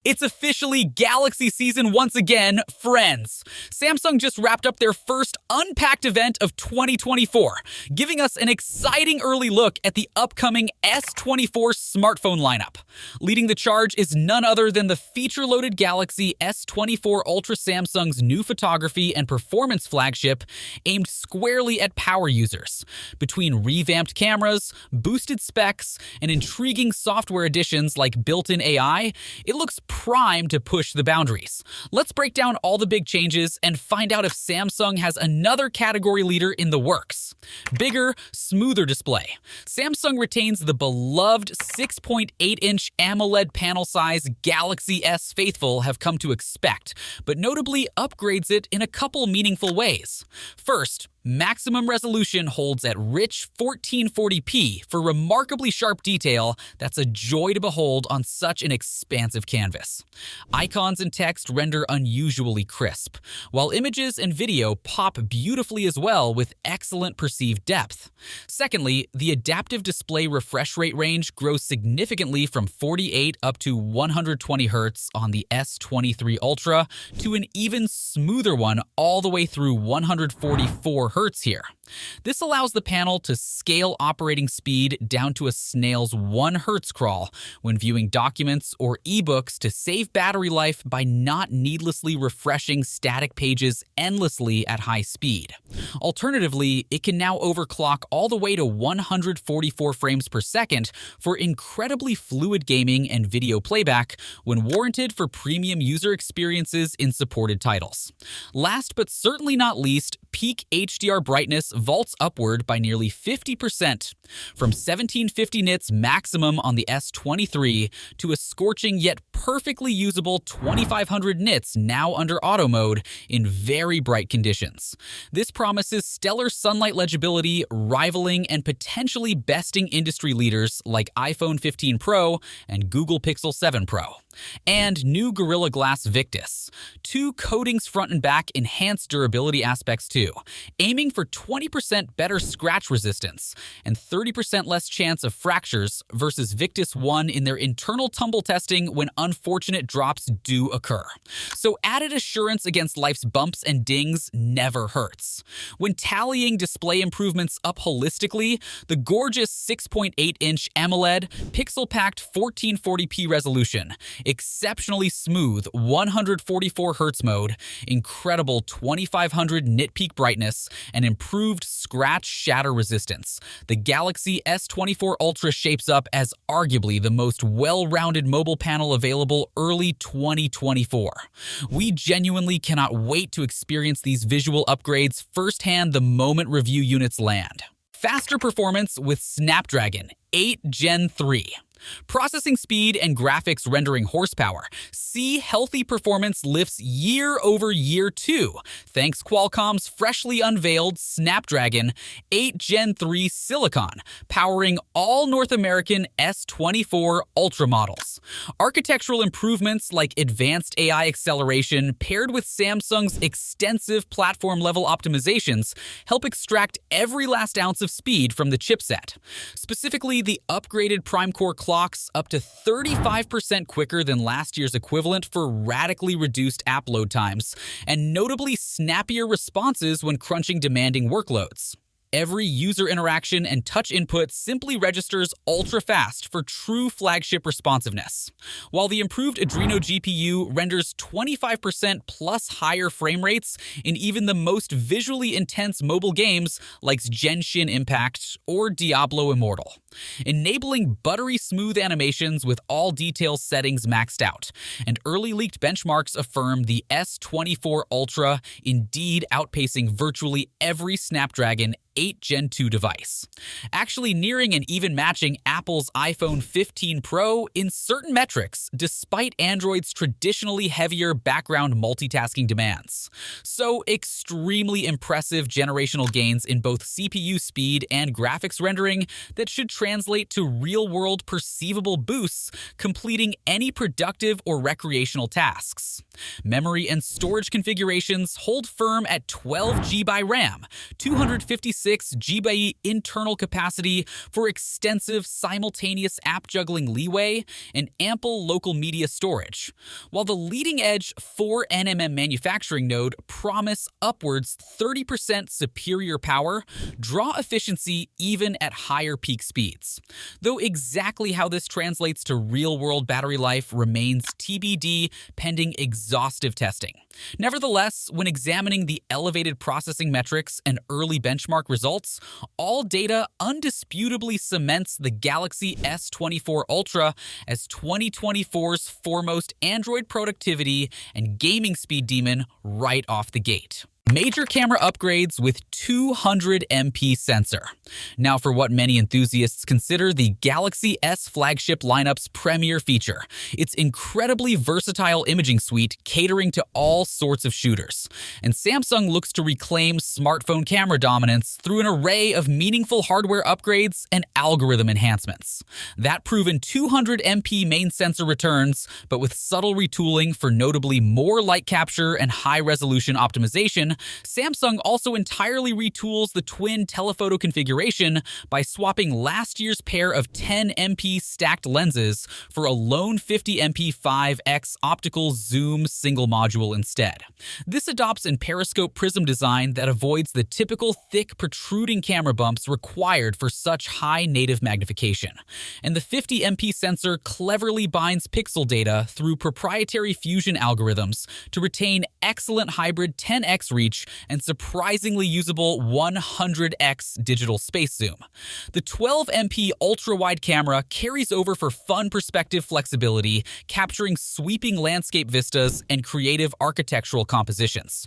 It's officially Galaxy season once again, friends. Samsung just wrapped up their first unpacked event of 2024, giving us an exciting early look at the upcoming S24 smartphone lineup. Leading the charge is none other than the feature-loaded Galaxy S24 Ultra, Samsung's new photography and performance flagship aimed squarely at power users. Between revamped cameras, boosted specs, and intriguing software additions like built-in AI, it looks primed to push the boundaries. Let's break down all the big changes and find out if Samsung has another category leader in the works. Bigger, smoother display. Samsung retains the beloved 6.8-inch AMOLED panel size Galaxy S faithful have come to expect, but notably upgrades it in a couple meaningful ways. First, maximum resolution holds at rich 1440p for remarkably sharp detail that's a joy to behold on such an expansive canvas. Icons and text render unusually crisp, while images and video pop beautifully as well with excellent perceived depth. Secondly, the adaptive display refresh rate range grows significantly from 48 up to 120 Hz on the S23 Ultra to an even smoother one all the way through 144 Hz here. This allows the panel to scale operating speed down to a snail's 1 Hz crawl when viewing documents or ebooks to save battery life by not needlessly refreshing static pages endlessly at high speed. Alternatively, it can now overclock all the way to 144 frames per second for incredibly fluid gaming and video playback when warranted for premium user experiences in supported titles. Last but certainly not least, peak HDR brightness vaults upward by nearly 50%, from 1750 nits maximum on the S23 to a scorching yet perfectly usable 2500 nits now under auto mode in very bright conditions. This promises stellar sunlight legibility, rivaling and potentially besting industry leaders like iPhone 15 Pro and Google Pixel 7 Pro. And new Gorilla Glass Victus. 2 coatings front and back enhance durability aspects too, aiming for 20% better scratch resistance and 30% less chance of fractures versus Victus 1 in their internal tumble testing when unfortunate drops do occur. So added assurance against life's bumps and dings never hurts. When tallying display improvements up holistically, the gorgeous 6.8-inch AMOLED, pixel-packed 1440p resolution, exceptionally smooth 144 Hz mode, incredible 2500 nit peak brightness, and improved scratch shatter resistance. The Galaxy S24 Ultra shapes up as arguably the most well-rounded mobile panel available early 2024. We genuinely cannot wait to experience these visual upgrades firsthand the moment review units land. Faster performance with Snapdragon 8 Gen 3. Processing speed and graphics rendering horsepower. See healthy performance lifts year over year too, thanks Qualcomm's freshly unveiled Snapdragon 8 Gen 3 Silicon, powering all North American S24 Ultra models. Architectural improvements like advanced AI acceleration paired with Samsung's extensive platform-level optimizations help extract every last ounce of speed from the chipset. Specifically, the upgraded Prime-Core clocks up to 35% quicker than last year's equivalent for radically reduced app load times, and notably snappier responses when crunching demanding workloads. Every user interaction and touch input simply registers ultra-fast for true flagship responsiveness. While the improved Adreno GPU renders 25% plus higher frame rates in even the most visually intense mobile games like Genshin Impact or Diablo Immortal, enabling buttery smooth animations with all detail settings maxed out. And early leaked benchmarks affirm the S24 Ultra indeed outpacing virtually every Snapdragon 8 Gen 2 device, actually nearing and even matching Apple's iPhone 15 Pro in certain metrics, despite Android's traditionally heavier background multitasking demands. So extremely impressive generational gains in both CPU speed and graphics rendering that should translate to real-world perceivable boosts, completing any productive or recreational tasks. Memory and storage configurations hold firm at 12 GB RAM, 256 GB internal capacity for extensive simultaneous app juggling leeway, and ample local media storage, while the leading-edge 4nm manufacturing node promise upwards 30% superior power, draw efficiency even at higher peak speeds. Though exactly how this translates to real-world battery life remains TBD pending exhaustive testing. Nevertheless, when examining the elevated processing metrics and early benchmark results, all data undisputably cements the Galaxy S24 Ultra as 2024's foremost Android productivity and gaming speed demon right off the gate. Major camera upgrades with 200MP sensor. Now for what many enthusiasts consider the Galaxy S flagship lineup's premier feature, its incredibly versatile imaging suite catering to all sorts of shooters. And Samsung looks to reclaim smartphone camera dominance through an array of meaningful hardware upgrades and algorithm enhancements. That proven 200MP main sensor returns, but with subtle retooling for notably more light capture and high-resolution optimization. Samsung also entirely retools the twin telephoto configuration by swapping last year's pair of 10MP stacked lenses for a lone 50MP 5x optical zoom single module instead. This adopts an periscope prism design that avoids the typical thick protruding camera bumps required for such high native magnification. And the 50MP sensor cleverly binds pixel data through proprietary fusion algorithms to retain excellent hybrid 10x reach and surprisingly usable 100x digital space zoom. The 12MP ultra-wide camera carries over for fun perspective flexibility, capturing sweeping landscape vistas and creative architectural compositions.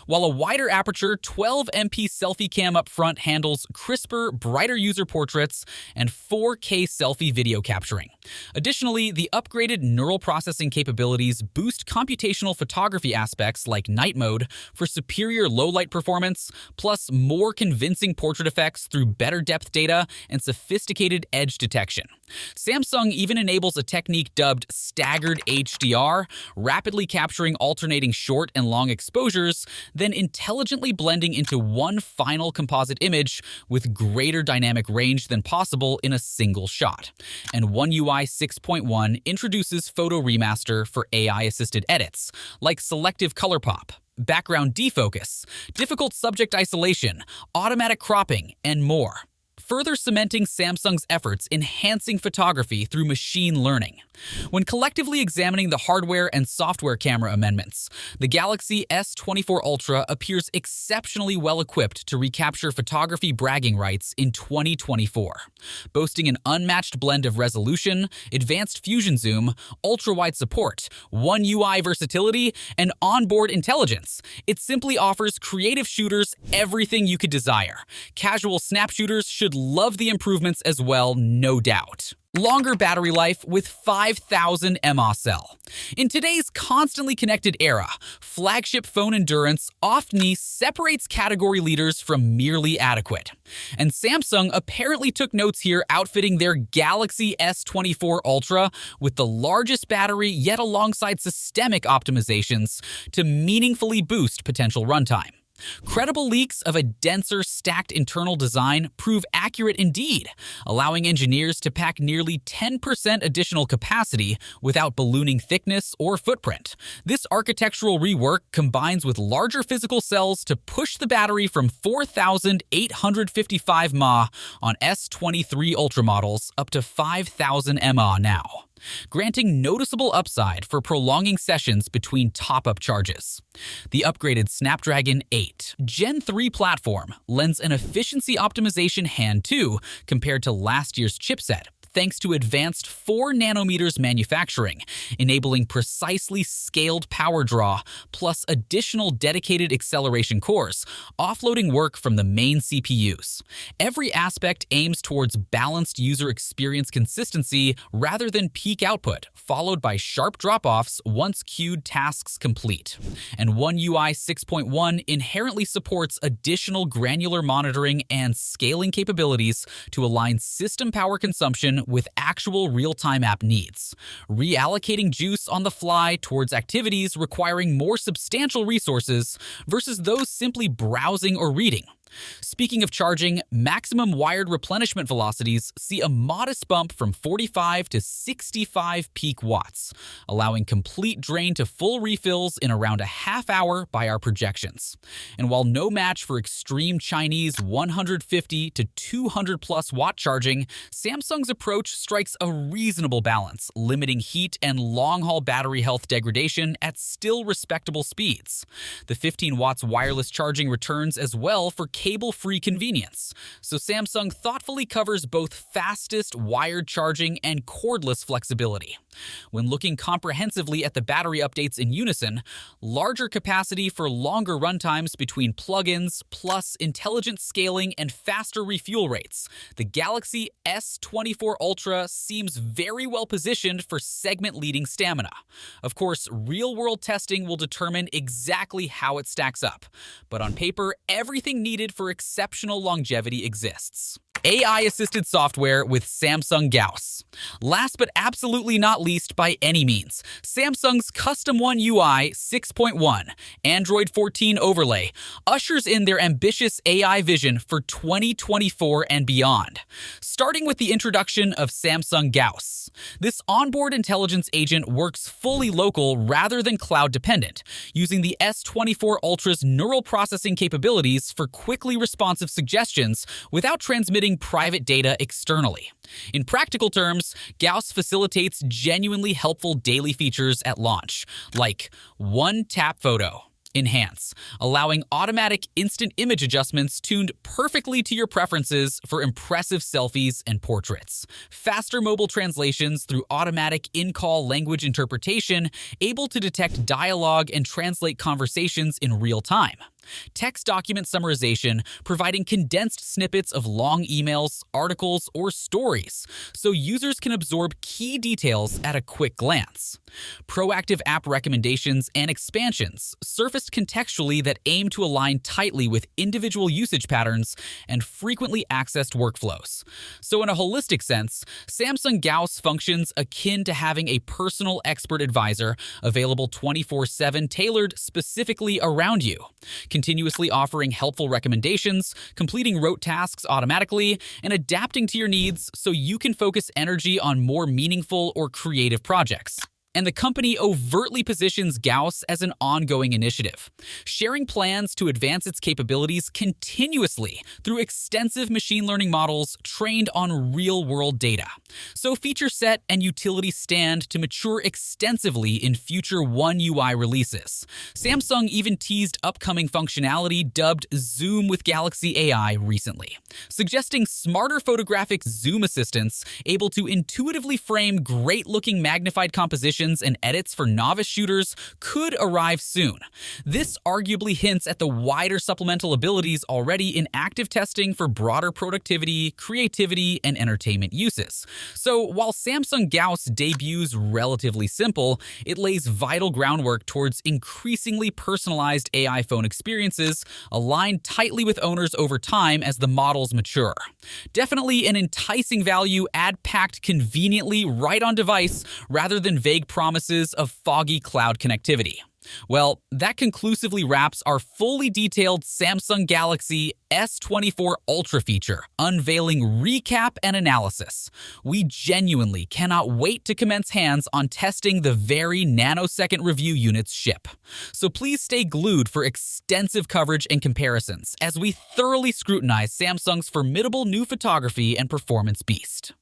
While a wider aperture 12MP selfie cam up front handles crisper, brighter user portraits and 4K selfie video capturing. Additionally, the upgraded neural processing capabilities boost computational photography aspects like night mode for superior low-light performance, plus more convincing portrait effects through better depth data and sophisticated edge detection. Samsung even enables a technique dubbed staggered HDR, rapidly capturing alternating short and long exposures, then intelligently blending into one final composite image with greater dynamic range than possible in a single shot. And One UI 6.1 introduces photo remaster for AI-assisted edits, like selective color pop, background defocus, difficult subject isolation, automatic cropping, and more, further cementing Samsung's efforts enhancing photography through machine learning. When collectively examining the hardware and software camera amendments, the Galaxy S24 Ultra appears exceptionally well equipped to recapture photography bragging rights in 2024. Boasting an unmatched blend of resolution, advanced fusion zoom, ultra-wide support, One UI versatility, and onboard intelligence, it simply offers creative shooters everything you could desire. Casual snap shooters should love the improvements as well, no doubt. Longer battery life with 5,000 mAh cell. In today's constantly connected era, flagship phone endurance often separates category leaders from merely adequate. And Samsung apparently took notes here, outfitting their Galaxy S24 Ultra with the largest battery yet alongside systemic optimizations to meaningfully boost potential runtime. Credible leaks of a denser stacked internal design prove accurate indeed, allowing engineers to pack nearly 10% additional capacity without ballooning thickness or footprint. This architectural rework combines with larger physical cells to push the battery from 4,855 mAh on S23 Ultra models up to 5,000 mAh now, granting noticeable upside for prolonging sessions between top-up charges. The upgraded Snapdragon 8 Gen 3 platform lends an efficiency optimization hand too compared to last year's chipset, thanks to advanced 4 nanometers manufacturing, enabling precisely scaled power draw, plus additional dedicated acceleration cores, offloading work from the main CPUs. Every aspect aims towards balanced user experience consistency rather than peak output, followed by sharp drop-offs once queued tasks complete. And One UI 6.1 inherently supports additional granular monitoring and scaling capabilities to align system power consumption with actual real-time app needs, reallocating juice on the fly towards activities requiring more substantial resources versus those simply browsing or reading. Speaking of charging, maximum wired replenishment velocities see a modest bump from 45 to 65 peak watts, allowing complete drain to full refills in around a half hour by our projections. And while no match for extreme Chinese 150 to 200 plus watt charging, Samsung's approach strikes a reasonable balance, limiting heat and long-haul battery health degradation at still respectable speeds. The 15 watts wireless charging returns as well for cable-free convenience, so Samsung thoughtfully covers both fastest wired charging and cordless flexibility. When looking comprehensively at the battery updates in unison, larger capacity for longer runtimes between plug-ins, plus intelligent scaling and faster refuel rates, the Galaxy S24 Ultra seems very well positioned for segment-leading stamina. Of course, real-world testing will determine exactly how it stacks up, but on paper, everything needed for exceptional longevity exists. AI-assisted software with Samsung Gauss. Last but absolutely not least by any means, Samsung's Custom One UI 6.1 Android 14 overlay ushers in their ambitious AI vision for 2024 and beyond. Starting with the introduction of Samsung Gauss. This onboard intelligence agent works fully local rather than cloud-dependent, using the S24 Ultra's neural processing capabilities for quickly responsive suggestions without transmitting private data externally. In practical terms, Gauss facilitates genuinely helpful daily features at launch, like one-tap photo, enhance, allowing automatic instant image adjustments tuned perfectly to your preferences for impressive selfies and portraits, faster mobile translations through automatic in-call language interpretation, able to detect dialogue and translate conversations in real time. Text document summarization, providing condensed snippets of long emails, articles, or stories, so users can absorb key details at a quick glance. Proactive app recommendations and expansions, surfaced contextually that aim to align tightly with individual usage patterns and frequently accessed workflows. So in a holistic sense, Samsung Gauss functions akin to having a personal expert advisor available 24/7, tailored specifically around you, continuously offering helpful recommendations, completing rote tasks automatically, and adapting to your needs so you can focus energy on more meaningful or creative projects. And the company overtly positions Gauss as an ongoing initiative, sharing plans to advance its capabilities continuously through extensive machine learning models trained on real-world data. So feature set and utility stand to mature extensively in future One UI releases. Samsung even teased upcoming functionality dubbed Zoom with Galaxy AI recently, suggesting smarter photographic zoom assistants able to intuitively frame great-looking magnified compositions and edits for novice shooters could arrive soon. This arguably hints at the wider supplemental abilities already in active testing for broader productivity, creativity, and entertainment uses. So while Samsung Gauss debuts relatively simple, it lays vital groundwork towards increasingly personalized AI phone experiences aligned tightly with owners over time as the models mature. Definitely an enticing value add packed conveniently right on device rather than vague promises of foggy cloud connectivity. Well, that conclusively wraps our fully detailed Samsung Galaxy S24 Ultra feature, unveiling recap and analysis. We genuinely cannot wait to commence hands on testing the very nanosecond review units ship. So please stay glued for extensive coverage and comparisons as we thoroughly scrutinize Samsung's formidable new photography and performance beast.